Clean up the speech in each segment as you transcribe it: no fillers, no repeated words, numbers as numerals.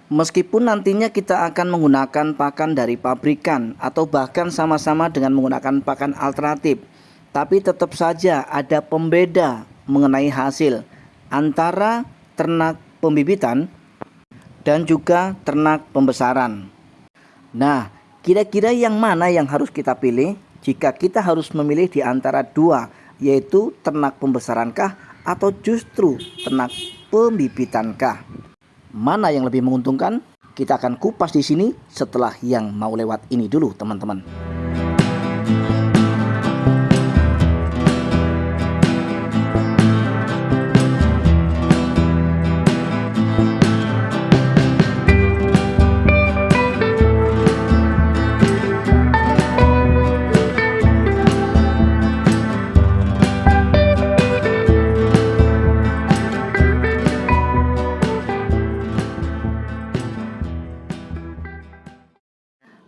Meskipun nantinya kita akan menggunakan pakan dari pabrikan atau bahkan sama-sama dengan menggunakan pakan alternatif, tapi tetap saja ada pembeda mengenai hasil antara ternak pembibitan dan juga ternak pembesaran. Nah, kira-kira yang mana yang harus kita pilih jika kita harus memilih di antara dua, yaitu ternak pembesarankah atau justru ternak pembibitankah? Mana yang lebih menguntungkan? Kita akan kupas di sini setelah yang mau lewat ini dulu, teman-teman.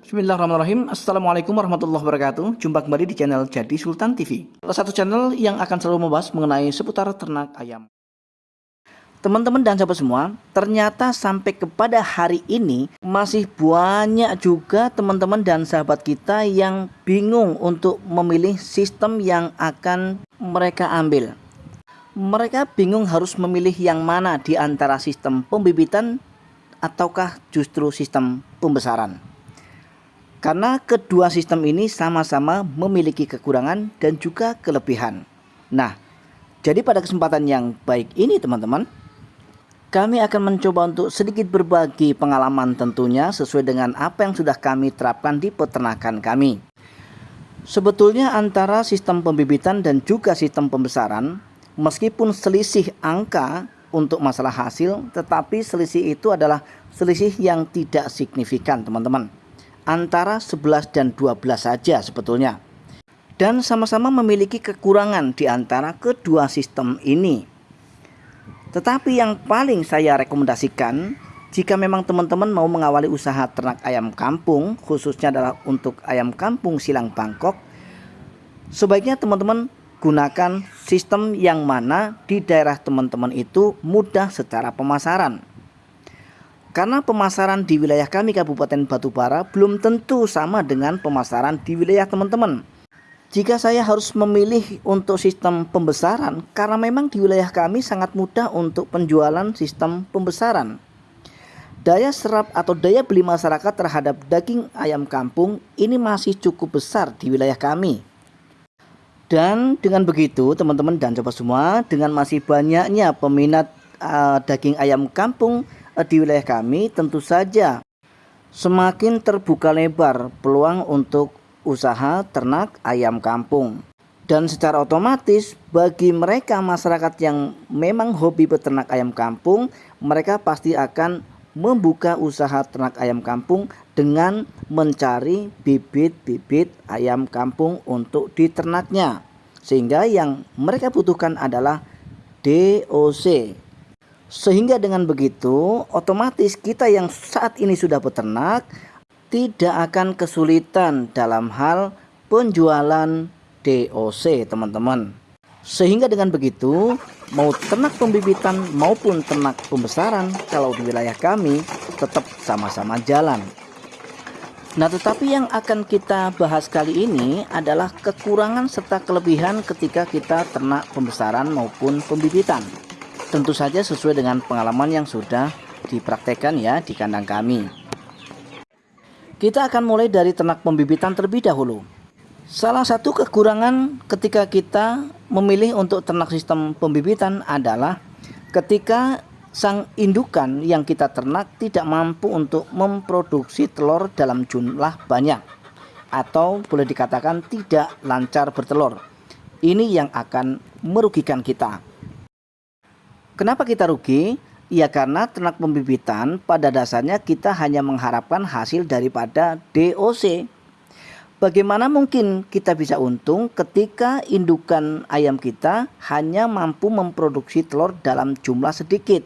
Bismillahirrahmanirrahim. Assalamualaikum warahmatullahi wabarakatuh. Jumpa kembali di channel Jadi Sultan TV, salah satu channel yang akan selalu membahas mengenai seputar ternak ayam. Teman-teman dan sahabat semua, ternyata sampai kepada hari ini masih banyak juga teman-teman dan sahabat kita yang bingung untuk memilih sistem yang akan mereka ambil. Mereka bingung harus memilih yang mana di antara sistem pembibitan ataukah justru sistem pembesaran. Karena kedua sistem ini sama-sama memiliki kekurangan dan juga kelebihan. Nah, jadi pada kesempatan yang baik ini teman-teman, kami akan mencoba untuk sedikit berbagi pengalaman tentunya sesuai dengan apa yang sudah kami terapkan di peternakan kami. Sebetulnya antara sistem pembibitan dan juga sistem pembesaran, meskipun selisih angka untuk masalah hasil, tetapi selisih itu adalah selisih yang tidak signifikan teman-teman. Antara 11 dan 12 saja sebetulnya. Dan sama-sama memiliki kekurangan di antara kedua sistem ini. Tetapi yang paling saya rekomendasikan, jika memang teman-teman mau mengawali usaha ternak ayam kampung, khususnya adalah untuk ayam kampung silang Bangkok, sebaiknya teman-teman gunakan sistem yang mana di daerah teman-teman itu mudah secara pemasaran. Karena pemasaran di wilayah kami Kabupaten Batubara belum tentu sama dengan pemasaran di wilayah teman-teman. Jika saya harus memilih untuk sistem pembesaran, karena memang di wilayah kami sangat mudah untuk penjualan sistem pembesaran. Daya serap atau daya beli masyarakat terhadap daging ayam kampung ini masih cukup besar di wilayah kami. Dan dengan begitu teman-teman dan sobat semua, dengan masih banyaknya peminat daging ayam kampung di wilayah kami, tentu saja semakin terbuka lebar peluang untuk usaha ternak ayam kampung. Dan secara otomatis bagi mereka masyarakat yang memang hobi beternak ayam kampung, mereka pasti akan membuka usaha ternak ayam kampung dengan mencari bibit-bibit ayam kampung untuk diternaknya. Sehingga yang mereka butuhkan adalah DOC. Sehingga dengan begitu otomatis kita yang saat ini sudah beternak tidak akan kesulitan dalam hal penjualan DOC teman-teman. Sehingga dengan begitu mau ternak pembibitan maupun ternak pembesaran kalau di wilayah kami tetap sama-sama jalan. Nah, tetapi yang akan kita bahas kali ini adalah kekurangan serta kelebihan ketika kita ternak pembesaran maupun pembibitan. Tentu saja sesuai dengan pengalaman yang sudah dipraktekkan ya di kandang kami. Kita akan mulai dari ternak pembibitan terlebih dahulu. Salah satu kekurangan ketika kita memilih untuk ternak sistem pembibitan adalah ketika sang indukan yang kita ternak tidak mampu untuk memproduksi telur dalam jumlah banyak, atau boleh dikatakan tidak lancar bertelur. Ini yang akan merugikan kita. Kenapa kita rugi? Ya karena ternak pembibitan pada dasarnya kita hanya mengharapkan hasil daripada DOC. Bagaimana mungkin kita bisa untung ketika indukan ayam kita hanya mampu memproduksi telur dalam jumlah sedikit?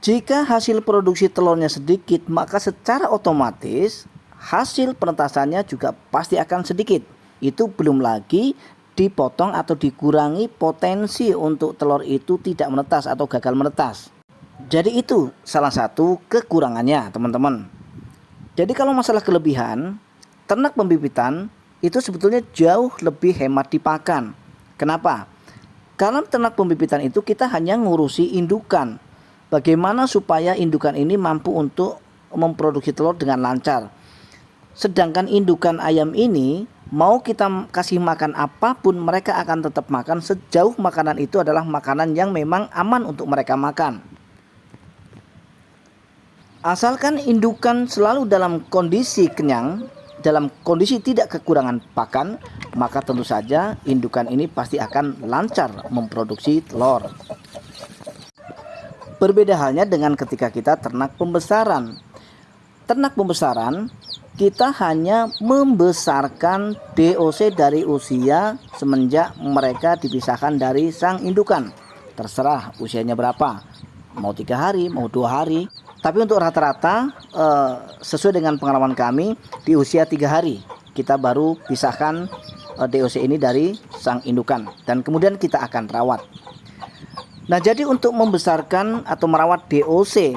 Jika hasil produksi telurnya sedikit, maka secara otomatis hasil penetasannya juga pasti akan sedikit. Itu belum lagi dipotong atau dikurangi potensi untuk telur itu tidak menetas atau gagal menetas. Jadi itu salah satu kekurangannya teman-teman. Jadi kalau masalah kelebihan, ternak pembibitan itu sebetulnya jauh lebih hemat di pakan. Kenapa? Karena ternak pembibitan itu kita hanya ngurusi indukan. Bagaimana supaya indukan ini mampu untuk memproduksi telur dengan lancar. Sedangkan indukan ayam ini mau kita kasih makan apapun mereka akan tetap makan sejauh makanan itu adalah makanan yang memang aman untuk mereka makan. Asalkan indukan selalu dalam kondisi kenyang, dalam kondisi tidak kekurangan pakan, maka tentu saja indukan ini pasti akan lancar memproduksi telur. Berbeda halnya dengan ketika kita ternak pembesaran. Ternak pembesaran kita hanya membesarkan DOC dari usia semenjak mereka dipisahkan dari sang indukan. Terserah usianya berapa, mau 3 hari, mau 2 hari. Tapi untuk rata-rata sesuai dengan pengalaman kami di usia 3 hari kita baru pisahkan DOC ini dari sang indukan dan kemudian kita akan rawat. Nah, jadi untuk membesarkan atau merawat DOC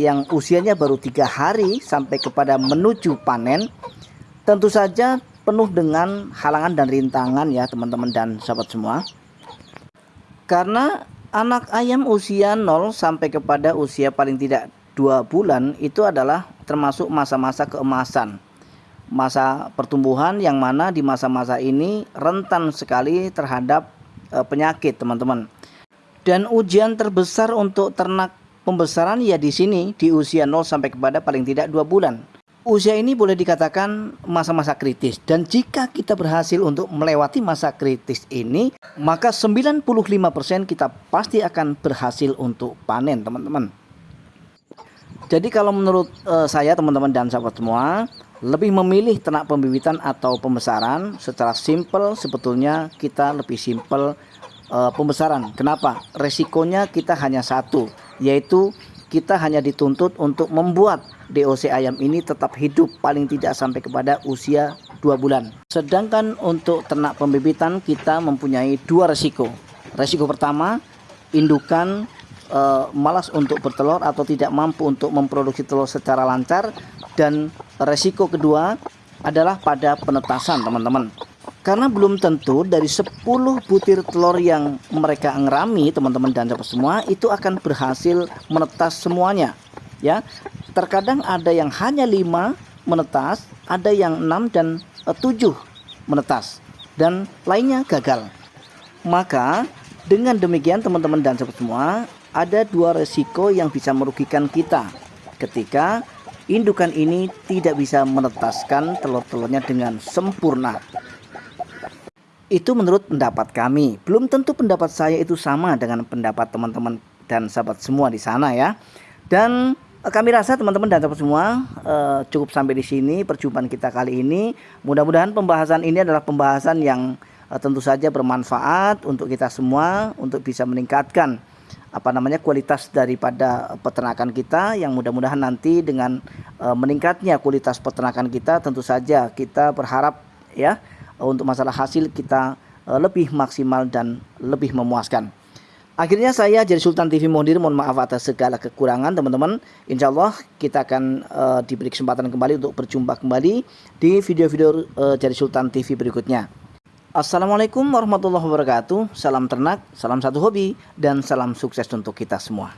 yang usianya baru 3 hari sampai kepada menuju panen, tentu saja penuh dengan halangan dan rintangan ya teman-teman dan sahabat semua. Karena anak ayam usia 0 sampai kepada usia paling tidak 2 bulan itu adalah termasuk masa-masa keemasan. Masa pertumbuhan yang mana di masa-masa ini rentan sekali terhadap penyakit teman-teman. Dan ujian terbesar untuk ternak pembesaran ya di sini di usia 0 sampai kepada paling tidak 2 bulan. Usia ini boleh dikatakan masa-masa kritis, dan jika kita berhasil untuk melewati masa kritis ini, maka 95% kita pasti akan berhasil untuk panen teman-teman. Jadi kalau menurut saya teman-teman dan sahabat semua, lebih memilih ternak pembibitan atau pembesaran secara simpel, sebetulnya kita lebih simpel pembesaran. Kenapa? Resikonya kita hanya satu, yaitu kita hanya dituntut untuk membuat DOC ayam ini tetap hidup paling tidak sampai kepada usia 2 bulan. Sedangkan untuk ternak pembibitan kita mempunyai 2 resiko. Resiko pertama, indukan malas untuk bertelur atau tidak mampu untuk memproduksi telur secara lancar, dan resiko kedua adalah pada penetasan teman-teman. Karena belum tentu dari 10 butir telur yang mereka ngerami teman-teman dan sahabat semua itu akan berhasil menetas semuanya ya. Terkadang ada yang hanya 5 menetas, ada yang 6 dan 7 menetas, dan lainnya gagal. Maka dengan demikian teman-teman dan sahabat semua, ada 2 resiko yang bisa merugikan kita ketika indukan ini tidak bisa menetaskan telur-telurnya dengan sempurna. Itu menurut pendapat kami. Belum tentu pendapat saya itu sama dengan pendapat teman-teman dan sahabat semua di sana ya. Dan kami rasa teman-teman dan sahabat semua cukup sampai di sini perjumpaan kita kali ini. Mudah-mudahan pembahasan ini adalah pembahasan yang tentu saja bermanfaat untuk kita semua, untuk bisa meningkatkan kualitas daripada peternakan kita, yang mudah-mudahan nanti dengan meningkatnya kualitas peternakan kita, tentu saja kita berharap ya untuk masalah hasil kita lebih maksimal dan lebih memuaskan. Akhirnya saya Jari Sultan TV Mondir mohon maaf atas segala kekurangan teman-teman. Insya Allah kita akan diberi kesempatan kembali untuk berjumpa kembali di video-video Jari Sultan TV berikutnya. Assalamualaikum warahmatullahi wabarakatuh. Salam ternak, salam satu hobi, dan salam sukses untuk kita semua.